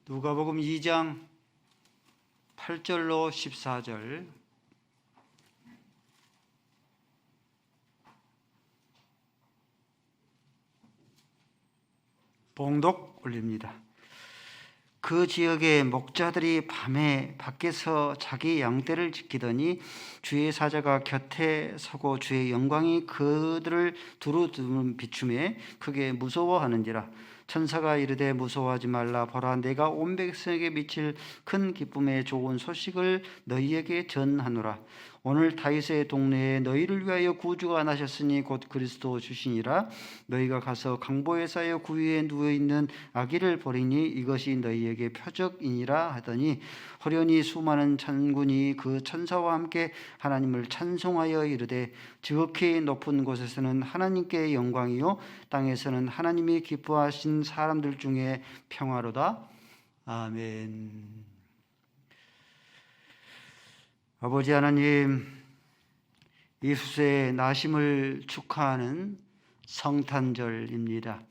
누가복음 2장 8절로 14절 봉독 올립니다. 그 지역의 목자들이 밤에 밖에서 자기 양떼를 지키더니 주의 사자가 곁에 서고 주의 영광이 그들을 두루두루 비춤에 크게 무서워하는지라. 천사가 이르되 무서워하지 말라. 보라, 내가 온 백성에게 미칠 큰 기쁨의 좋은 소식을 너희에게 전하노라. 오늘 다윗의 동네에 너희를 위하여 구주가 나셨으니 곧 그리스도 주시니라. 너희가 가서 강보에 쌓여 구유에 누워있는 아기를 보리니 이것이 너희에게 표적이니라 하더니 호련히 수많은 천군이 그 천사와 함께 하나님을 찬송하여 이르되 지극히 높은 곳에서는 하나님께 영광이요 땅에서는 하나님이 기뻐하신 사람들 중에 평화로다. 아멘. 아버지 하나님, 예수의 나심을 축하하는 성탄절입니다.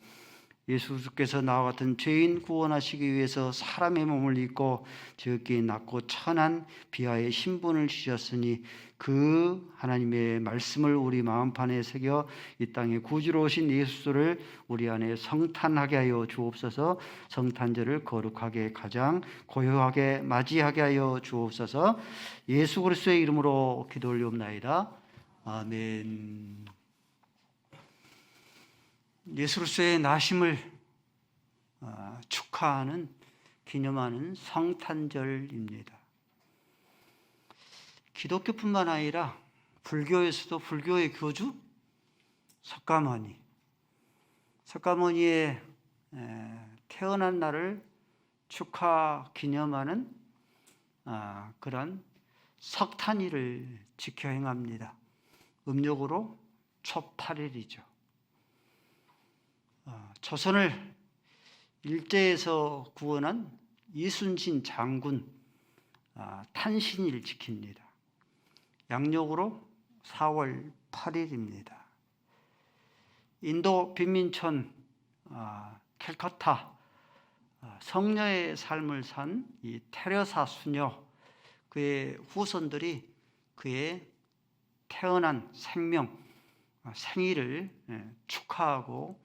예수께서 나와 같은 죄인 구원하시기 위해서 사람의 몸을 입고 지극히 낮고 천한 비하의 신분을 지셨으니 그 하나님의 말씀을 우리 마음판에 새겨 이 땅에 구주로 오신 예수를 우리 안에 성탄하게 하여 주옵소서. 성탄절을 거룩하게 가장 고요하게 맞이하게 하여 주옵소서. 예수 그리스도의 이름으로 기도 올리옵나이다. 아멘. 예수 그리스도의 나심을 축하하는, 기념하는 성탄절입니다. 기독교뿐만 아니라 불교에서도 불교의 교주 석가모니의 태어난 날을 축하 기념하는 그런 석탄일을 지켜 행합니다. 음력으로 초 8일이죠. 조선을 일제에서 구원한 이순신 장군 탄신일 지킵니다. 양력으로 4월 8일입니다. 인도 빈민촌 캘커타 성녀의 삶을 산 이 테레사 수녀, 그의 후손들이 그의 태어난 생일을 축하하고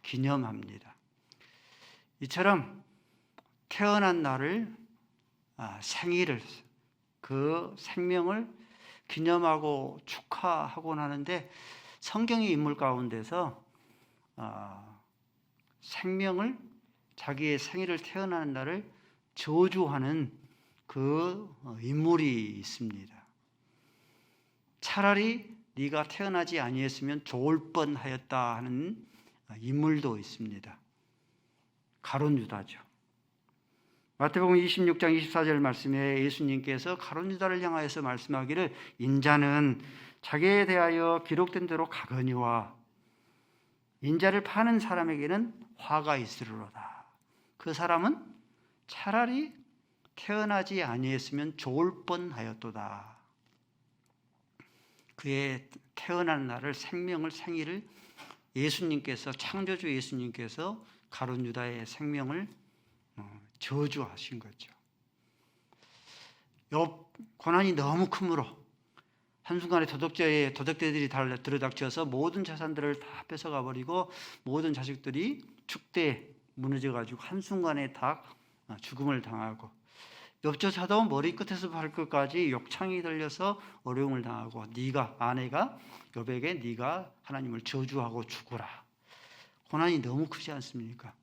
기념합니다. 이처럼 태어난 날을, 생일을, 그 생명을 기념하고 축하하곤 하는데, 성경의 인물 가운데서 생명을, 자기의 생일을 태어나는 날을 저주하는 그 인물이 있습니다. 차라리 네가 태어나지 아니했으면 좋을 뻔하였다 하는 인물도 있습니다. 가룟 유다죠. 마태복음 26장 24절 말씀에 예수님께서 가룟 유다를 향하여서 말씀하기를 인자는 자기에 대하여 기록된 대로 가거니와 인자를 파는 사람에게는 화가 있으리로다. 그 사람은 차라리 태어나지 아니했으면 좋을 뻔하였도다. 그의 태어난 날을, 생일을 예수님께서, 창조주 예수님께서 가룟 유다의 생명을 저주하신 거죠. 욥 고난이 너무 크므로 한순간에 도적들이 들어닥쳐서 모든 자산들을 다 뺏어가 버리고 모든 자식들이 축대에 무너져 가지고 한순간에 다 죽음을 당하고, 욥조차도 머리끝에서 발끝까지 욕창이 들려서 어려움을 당하고, 아내가 욥에게 네가 하나님을 저주하고 죽으라. 고난이 너무 크지 않습니까?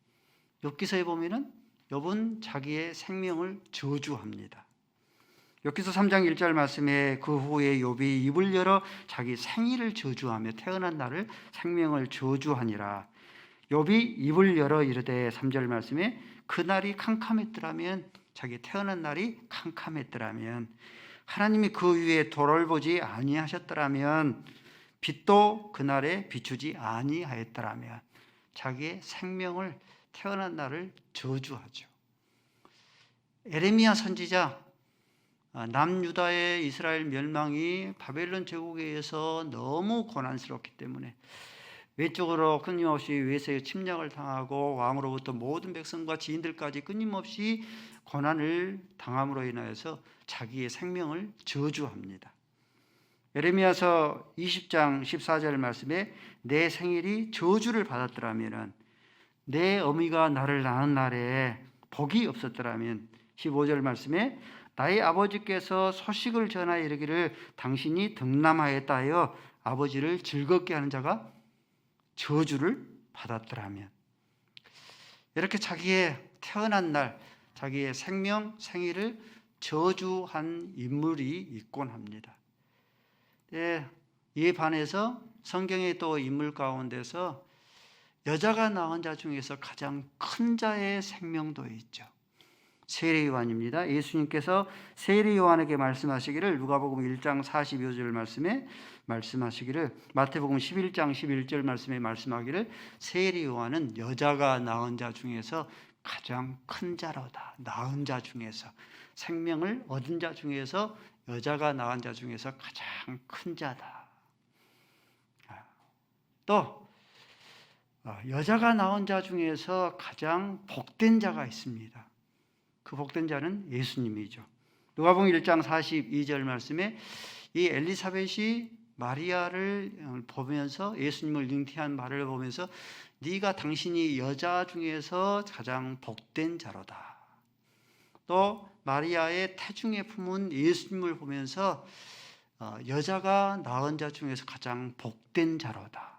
욥기서에 보면은 욥은 자기의 생명을 저주합니다. 욥기서 3장 1절 말씀에 그 후에 욥이 입을 열어 자기 생일을 저주하며 태어난 날을, 생명을 저주하니라. 욥이 입을 열어 이르되, 3절 말씀에 그날이 캄캄했더라면, 자기 태어난 날이 캄캄했더라면, 하나님이 그 위에 도를 보지 아니하셨더라면, 빛도 그날에 비추지 아니하였더라면, 자기의 생명을, 태어난 날을 저주하죠. 에레미야 선지자, 남유다의 이스라엘 멸망이 바벨론 제국에 의해서 너무 고난스럽기 때문에 외적으로 끊임없이 외세의 침략을 당하고 왕으로부터 모든 백성과 지인들까지 끊임없이 고난을 당함으로 인하여서 자기의 생명을 저주합니다. 예레미야서 20장 14절 말씀에 내 생일이 저주를 받았더라면, 내 어미가 나를 낳은 날에 복이 없었더라면, 15절 말씀에 나의 아버지께서 소식을 전하여 이르기를 당신이 득남하였다 하여 아버지를 즐겁게 하는 자가 저주를 받았더라면, 이렇게 자기의 태어난 날, 자기의 생명, 생일을 저주한 인물이 있곤 합니다. 이에 반해서 성경의 또 인물 가운데서 여자가 낳은 자 중에서 가장 큰 자의 생명도 있죠. 세례 요한입니다. 예수님께서 세례 요한에게 말씀하시기를, 누가복음 1장 42절 말씀에 말씀하시기를, 마태복음 11장 11절 말씀에 말씀하기를, 세례 요한은 여자가 낳은 자 중에서 가장 큰 자로다. 낳은 자 중에서, 생명을 얻은 자 중에서, 여자가 낳은 자 중에서 가장 큰 자다. 또 여자가 낳은 자 중에서 가장 복된 자가 있습니다. 그 복된 자는 예수님이죠. 누가복음 1장 42절 말씀에 이 엘리사벳이 마리아를 보면서, 예수님을 잉태한 마리아를 보면서 네가 당신이 여자 중에서 가장 복된 자로다. 또 마리아의 태중에 품은 예수님을 보면서 여자가 낳은 자 중에서 가장 복된 자로다.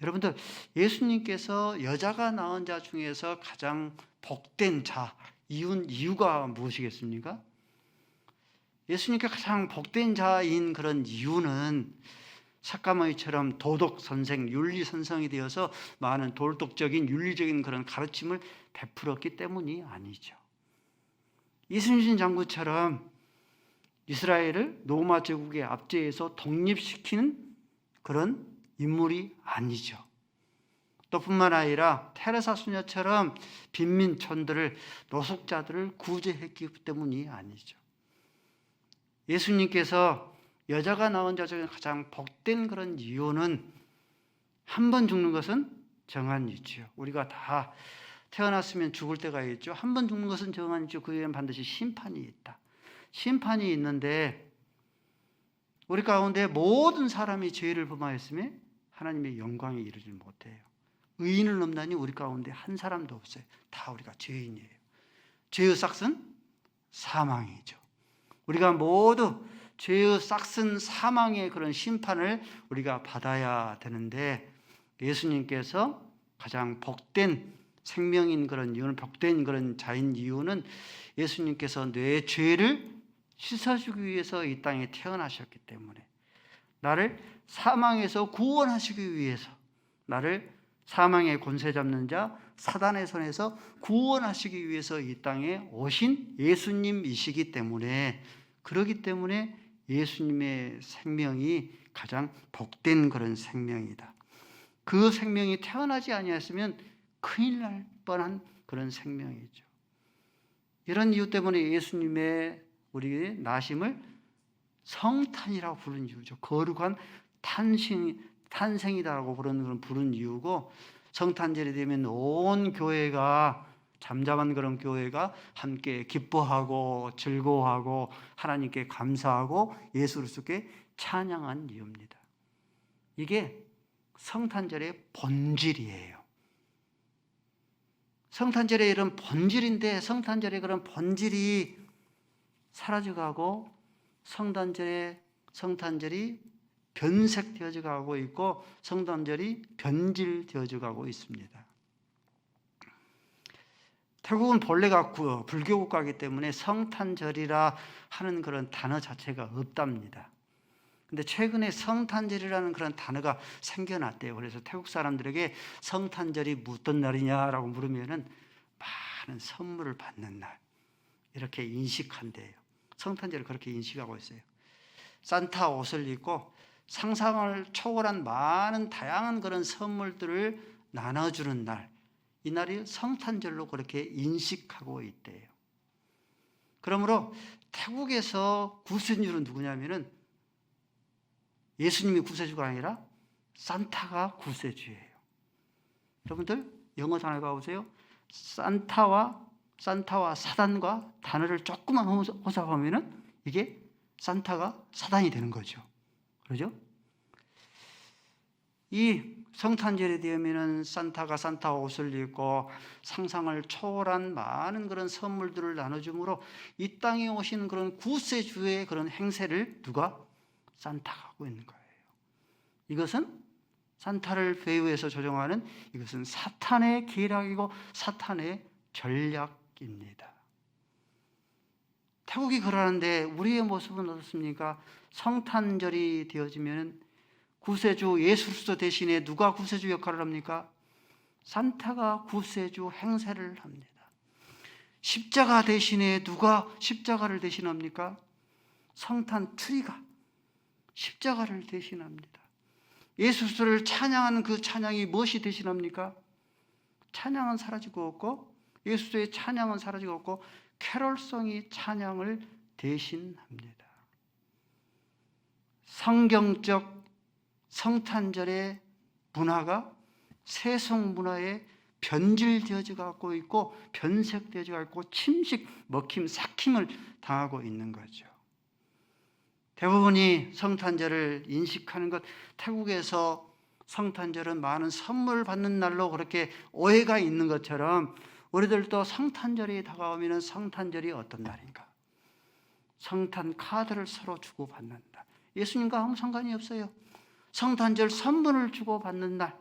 여러분들, 예수님께서 여자가 낳은 자 중에서 가장 복된 자, 이유가 무엇이겠습니까? 예수님께 가장 복된 자인 그런 이유는 삭가모니처럼 도덕 선생, 윤리 선생이 되어서 많은 도덕적인 윤리적인 그런 가르침을 베풀었기 때문이 아니죠. 이순신 장군처럼 이스라엘을 로마 제국의 압제에서 독립시키는 그런 인물이 아니죠. 또 뿐만 아니라 테레사 수녀처럼 빈민촌들을, 노숙자들을 구제했기 때문이 아니죠. 예수님께서 여자가 낳은 자 중에 가장 복된 그런 이유는 한 번 죽는 것은 정한 이치요. 우리가 다 태어났으면 죽을 때가 있죠. 한 번 죽는 것은 정한 이치요. 그 후에는 반드시 심판이 있다. 심판이 있는데 우리 가운데 모든 사람이 죄를 범하였으면 하나님의 영광에 이르지 못해요. 의인은 없나니 우리 가운데 한 사람도 없어요. 다 우리가 죄인이에요. 죄의 싹은 사망이죠. 우리가 모두 죄의 싹은 사망의 그런 심판을 우리가 받아야 되는데, 예수님께서 가장 복된 생명인 그런 이유는, 복된 그런 자인 이유는 예수님께서 내 죄를 씻어주기 위해서 이 땅에 태어나셨기 때문에, 나를 사망에서 구원하시기 위해서, 나를 사망의 권세 잡는 자 사단의 손에서 구원하시기 위해서 이 땅에 오신 예수님이시기 때문에, 그렇기 때문에 예수님의 생명이 가장 복된 그런 생명이다. 그 생명이 태어나지 아니했으면 큰일 날 뻔한 그런 생명이죠. 이런 이유 때문에 예수님의 우리의 나심을 성탄이라고 부르는 이유죠. 거룩한 탄생이다라고 부르는 이유고, 성탄절이 되면 온 교회가, 잠잠한 그런 교회가 함께 기뻐하고 즐거워하고 하나님께 감사하고 예수 그리스도께 찬양한 이유입니다. 이게 성탄절의 본질이에요. 성탄절의 이런 본질인데, 성탄절의 그런 본질이 사라져가고 성탄절이 변색되어져 가고 있고, 성탄절이 변질되어져 가고 있습니다. 태국은 본래가 불교 국가이기 때문에 성탄절이라 하는 그런 단어 자체가 없답니다. 근데 최근에 성탄절이라는 그런 단어가 생겨났대요. 그래서 태국 사람들에게 성탄절이 무슨 날이냐라고 물으면은 많은 선물을 받는 날, 이렇게 인식한대요. 성탄절을 그렇게 인식하고 있어요. 산타 옷을 입고 상상을 초월한 많은 다양한 그런 선물들을 나눠주는 날, 이 날이 성탄절로 그렇게 인식하고 있대요. 그러므로 태국에서 구세주는 누구냐면은 예수님이 구세주가 아니라 산타가 구세주예요. 여러분들 영어 단어 봐보세요. 산타와 사단과 단어를 조금만 혼합하면은 이게 산타가 사단이 되는 거죠. 그렇죠? 이 성탄절이 되면은 산타가 산타 옷을 입고 상상을 초월한 많은 그런 선물들을 나눠주므로 이 땅에 오신 그런 구세주의 그런 행세를 누가? 산타가 하고 있는 거예요. 이것은 산타를 배후에서 조종하는 이것은 사탄의 계략이고 사탄의 전략입니다. 태국이 그러는데 우리의 모습은 어떻습니까? 성탄절이 되어지면 구세주 예수 그리스도 대신에 누가 구세주 역할을 합니까? 산타가 구세주 행세를 합니다. 십자가 대신에 누가 십자가를 대신합니까? 성탄 트리가 십자가를 대신합니다. 예수 그리스도를 찬양하는 그 찬양이 무엇이 대신합니까? 찬양은 사라지고 없고 예수의 찬양은 사라지고 없고 캐롤송이 찬양을 대신합니다. 성경적 성탄절의 문화가 세속 문화에 변질되어져 갖고 있고 변색되어져 갖고 침식, 먹힘, 삭힘을 당하고 있는 거죠. 대부분이 성탄절을 인식하는 것, 태국에서 성탄절은 많은 선물 받는 날로 그렇게 오해가 있는 것처럼 우리들도 성탄절이 다가오면 성탄절이 어떤 날인가? 성탄 카드를 서로 주고받는다. 예수님과 아무 상관이 없어요. 성탄절 선물을 주고받는 날.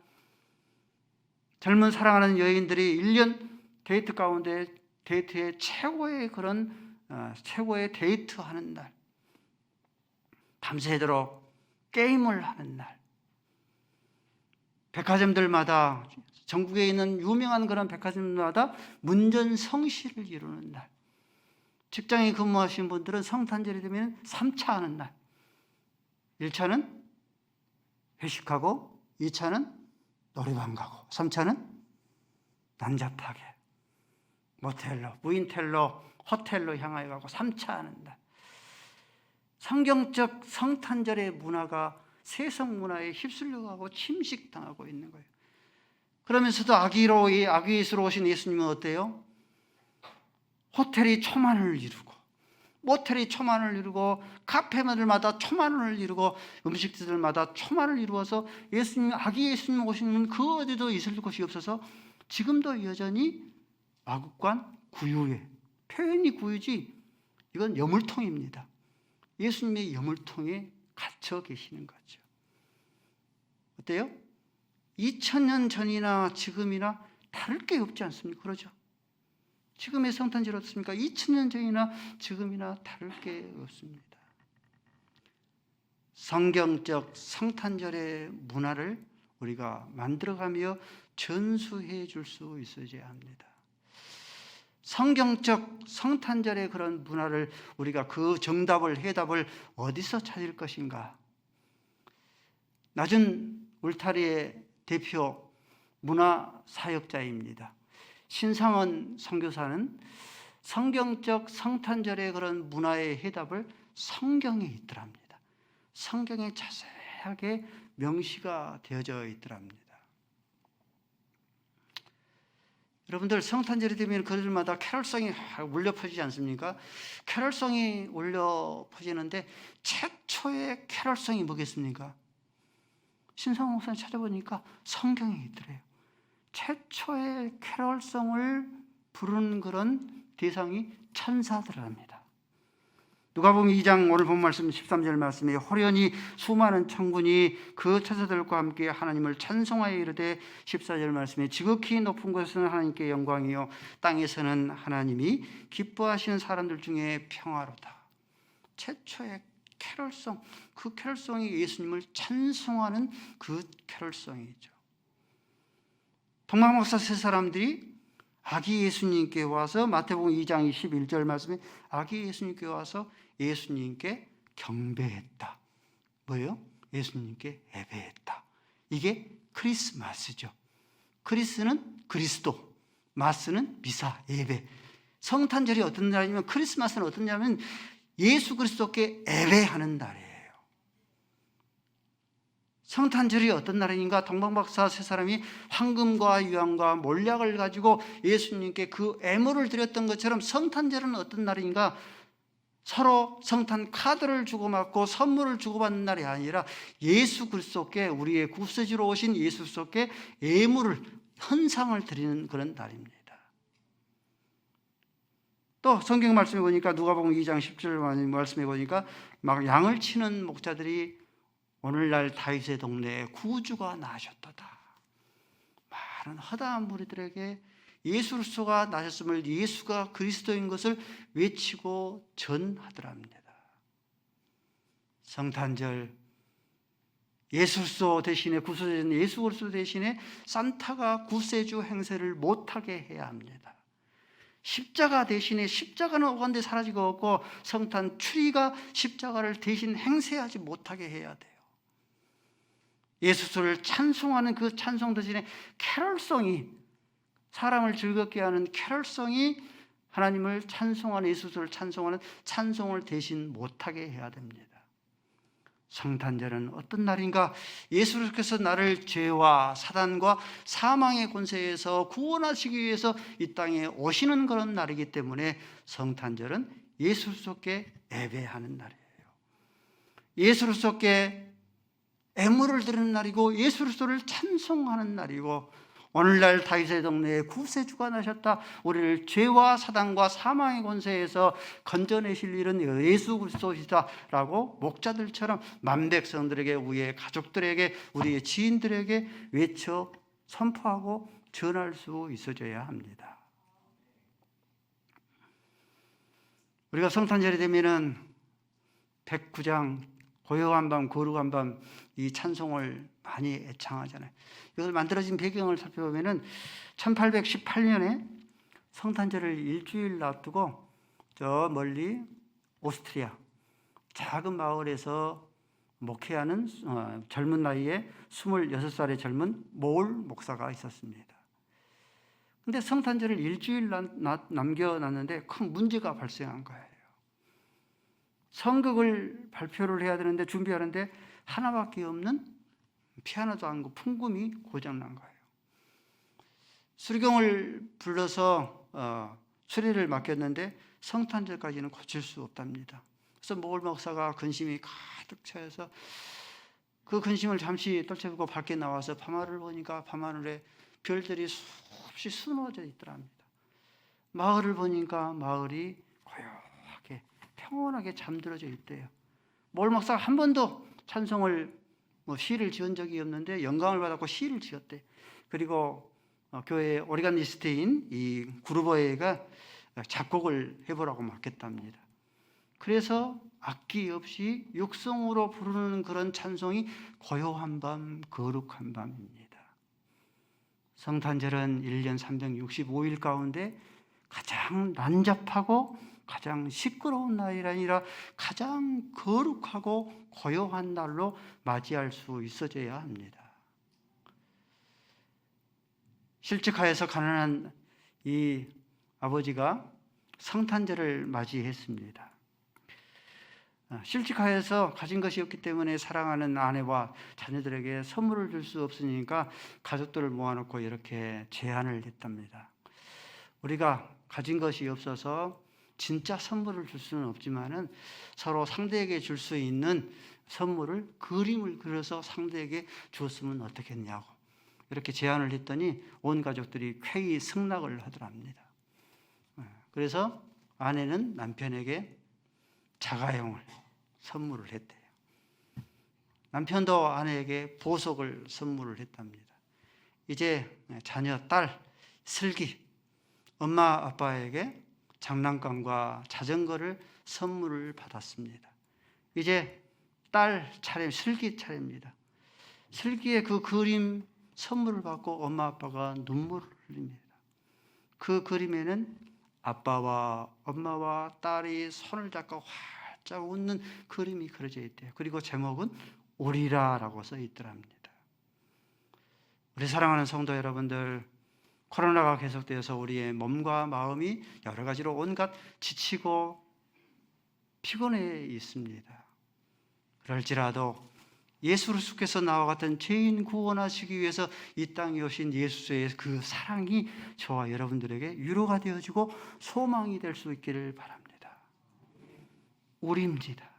젊은 사랑하는 여인들이 1년 데이트 가운데 데이트의 최고의 그런 최고의 데이트하는 날. 밤새도록 게임을 하는 날. 백화점들마다 전국에 있는 유명한 그런 백화점마다 문전성시를 이루는 날. 직장에 근무하시는 분들은 성탄절이 되면 3차 하는 날. 1차는 회식하고 2차는 노래방 가고 3차는 난잡하게 모텔로, 무인텔로, 호텔로 향하여 가고 3차 하는 날. 성경적 성탄절의 문화가 세속 문화에 휩쓸려가고 침식당하고 있는 거예요. 그러면서도 아기 예수로 오신 예수님은 어때요? 호텔이 초만을 이루고 모텔이 초만을 이루고 카페들마다 초만을 이루고 음식들마다 초만을 이루어서 예수님, 아기 예수님 오시는 그 어디도 있을 곳이 없어서 지금도 여전히 마국간 구유에, 표현이 구유지 이건 여물통입니다. 예수님의 여물통에 갇혀 계시는 거죠. 어때요? 2000년 전이나 지금이나 다를 게 없지 않습니까? 그러죠? 지금의 성탄절 어떻습니까? 2000년 전이나 지금이나 다를 게 없습니다. 성경적 성탄절의 문화를 우리가 만들어가며 전수해 줄 수 있어야 합니다. 성경적 성탄절의 그런 문화를 우리가 그 정답을, 해답을 어디서 찾을 것인가? 낮은 울타리의 대표 문화사역자입니다. 신상원 선교사는 성경적 성탄절의 그런 문화의 해답을 성경에 있더랍니다. 성경에 자세하게 명시가 되어져 있더랍니다. 여러분들 성탄절이 되면 그들마다 캐럴송이 울려 퍼지지 않습니까? 캐럴송이 울려 퍼지는데 최초의 캐럴송이 뭐겠습니까? 신상원 목사님 찾아보니까 성경에 있더래요. 최초의 캐럴송을 부르는 그런 대상이 천사들입니다. 누가복음 2장 오늘 본 말씀 13절 말씀에 호련히 수많은 천군이 그 천사들과 함께 하나님을 찬송하여 이르되 14절 말씀에 지극히 높은 곳에서는 하나님께 영광이요 땅에서는 하나님이 기뻐하시는 사람들 중에 평화로다. 최초의 캐럴송, 그 캐럴송이 예수님을 찬송하는 그 캐럴송이죠. 동방목사 세 사람들이 아기 예수님께 와서 마태복음 2장 21절 말씀에 아기 예수님께 와서 예수님께 경배했다. 뭐예요? 예수님께 예배했다. 이게 크리스마스죠. 크리스는 그리스도, 마스는 미사, 예배. 성탄절이 어떤 날이냐면 크리스마스는 어떤 날이냐면 예수 그리스도께 예배하는 날이에요. 성탄절이 어떤 날인가? 동방박사 세 사람이 황금과 유황과 몰약을 가지고 예수님께 그 애물을 드렸던 것처럼 성탄절은 어떤 날인가? 서로 성탄 카드를 주고받고 선물을 주고받는 날이 아니라 예수 그리스도께, 우리의 구세주로 오신 예수 그리스도께 애물을, 헌상을 드리는 그런 날입니다. 또 성경 말씀해 보니까 누가복음 2장 10절 말씀해 보니까 막 양을 치는 목자들이 오늘날 다윗의 동네에 구주가 나셨도다. 많은 허다한 무리들에게 예수 그리스도가 나셨음을, 예수가 그리스도인 것을 외치고 전하더랍니다. 성탄절, 예수 그리스도 대신에, 구세주는 예수 그리스도 대신에 산타가 구세주 행세를 못하게 해야 합니다. 십자가 대신에, 십자가는 오간데 사라지고 없고 성탄 추리가 십자가를 대신 행세하지 못하게 해야 돼요. 예수를 찬송하는 그 찬송 대신에 캐럴송이, 사람을 즐겁게 하는 캐럴송이 하나님을 찬송하는, 예수를 찬송하는 찬송을 대신 못하게 해야 됩니다. 성탄절은 어떤 날인가? 예수께서 나를 죄와 사단과 사망의 권세에서 구원하시기 위해서 이 땅에 오시는 그런 날이기 때문에 성탄절은 예수 그리스도께 예배하는 날이에요. 예수 그리스도께 애물을 드리는 날이고 예수 그리스도를 찬송하는 날이고, 오늘날 다윗의 동네에 구세주가 나셨다, 우리를 죄와 사단과 사망의 권세에서 건져내실 일은 예수 그리스도이다라고 목자들처럼 만백성들에게, 우리의 가족들에게, 우리의 지인들에게 외쳐 선포하고 전할 수 있어져야 합니다. 우리가 성탄절이 되면은 백구장, 고요한 밤, 거룩한 밤, 이 찬송을 많이 애창하잖아요. 이걸 만들어진 배경을 살펴보면은 1818년에 성탄절을 일주일 앞두고 저 멀리 오스트리아 작은 마을에서 목회하는 젊은 나이에 26살의 젊은 모울 목사가 있었습니다. 근데 성탄절을 일주일 남겨놨는데 큰 문제가 발생한 거예요. 선곡을 발표를 해야 되는데, 준비하는데 하나밖에 없는 피아노도 아니고 풍금이 고장난 거예요. 수리경을 불러서 수리를 맡겼는데 성탄절까지는 고칠 수 없답니다. 그래서 모울 목사가 근심이 가득 차여서 그 근심을 잠시 떨쳐보고 밖에 나와서 밤하늘을 보니까 밤하늘에 별들이 수없이 수놓아져 있더랍니다. 마을을 보니까 마을이 고요하게 평온하게 잠들어져 있대요. 모울 목사가 한 번도 찬송을 시를 지은 적이 없는데 영감을 받았고 시를 지었대. 그리고 교회 오르가니스트인 이 구르보에가 작곡을 해보라고 맡겼답니다. 그래서 악기 없이 육성으로 부르는 그런 찬송이 고요한 밤, 거룩한 밤입니다. 성탄절은 1년 365일 가운데 가장 난잡하고 가장 시끄러운 날이 아니라 가장 거룩하고 고요한 날로 맞이할 수 있어져야 합니다. 실직하여서 가난한 이 아버지가 성탄절을 맞이했습니다. 실직하여서 가진 것이 없기 때문에 사랑하는 아내와 자녀들에게 선물을 줄 수 없으니까 가족들을 모아놓고 이렇게 제안을 했답니다. 우리가 가진 것이 없어서 진짜 선물을 줄 수는 없지만은 서로 상대에게 줄 수 있는 선물을 그림을 그려서 상대에게 줬으면 어떻겠냐고 이렇게 제안을 했더니 온 가족들이 쾌히 승낙을 하더랍니다. 그래서 아내는 남편에게 자가용을 선물을 했대요. 남편도 아내에게 보석을 선물을 했답니다. 이제 자녀 딸 슬기, 엄마 아빠에게 장난감과 자전거를 선물을 받았습니다. 이제 딸 차례, 슬기 차례입니다. 슬기의 그 그림 선물을 받고 엄마 아빠가 눈물을 흘립니다. 그 그림에는 아빠와 엄마와 딸이 손을 잡고 활짝 웃는 그림이 그려져 있대요. 그리고 제목은 우리라라고 써 있더랍니다. 우리 사랑하는 성도 여러분들, 코로나가 계속되어서 우리의 몸과 마음이 여러 가지로 온갖 지치고 피곤해 있습니다. 그럴지라도 예수 그리스도께서 나와 같은 죄인 구원하시기 위해서 이 땅에 오신 예수의 그 사랑이 저와 여러분들에게 위로가 되어지고 소망이 될 수 있기를 바랍니다. 우리입니다.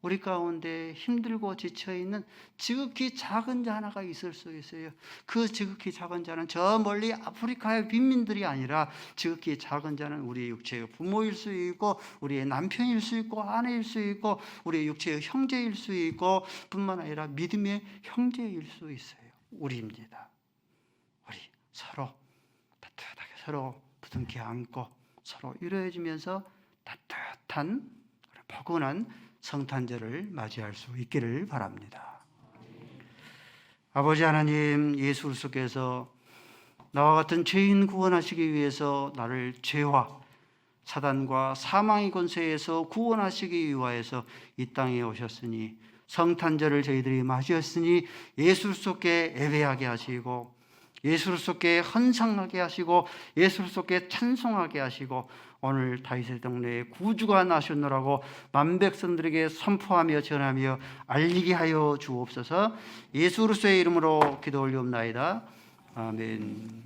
우리 가운데 힘들고 지쳐있는 지극히 작은 자 하나가 있을 수 있어요. 그 지극히 작은 자는 저 멀리 아프리카의 빈민들이 아니라 지극히 작은 자는 우리의 육체의 부모일 수 있고 우리의 남편일 수 있고 아내일 수 있고 우리의 육체의 형제일 수 있고 뿐만 아니라 믿음의 형제일 수 있어요. 우리입니다. 우리 서로 따뜻하게 서로 부둥켜 안고 서로 위로해주면서 따뜻한 포근한 성탄절을 맞이할 수 있기를 바랍니다. 아버지 하나님, 예수 그리스도께서 나와 같은 죄인 구원하시기 위해서 나를 죄와 사단과 사망의 권세에서 구원하시기 위하여서 이 땅에 오셨으니 성탄절을 저희들이 맞이했으니 예수 그리스도께 예배하게 하시고 예수 그리스도께 헌상하게 하시고 예수 그리스도께 찬송하게 하시고 오늘 다윗의 동네에 구주가 나셨노라고 만백성들에게 선포하며 전하며 알리게 하여 주옵소서. 예수 그리스도의 이름으로 기도 올리옵나이다. 아멘.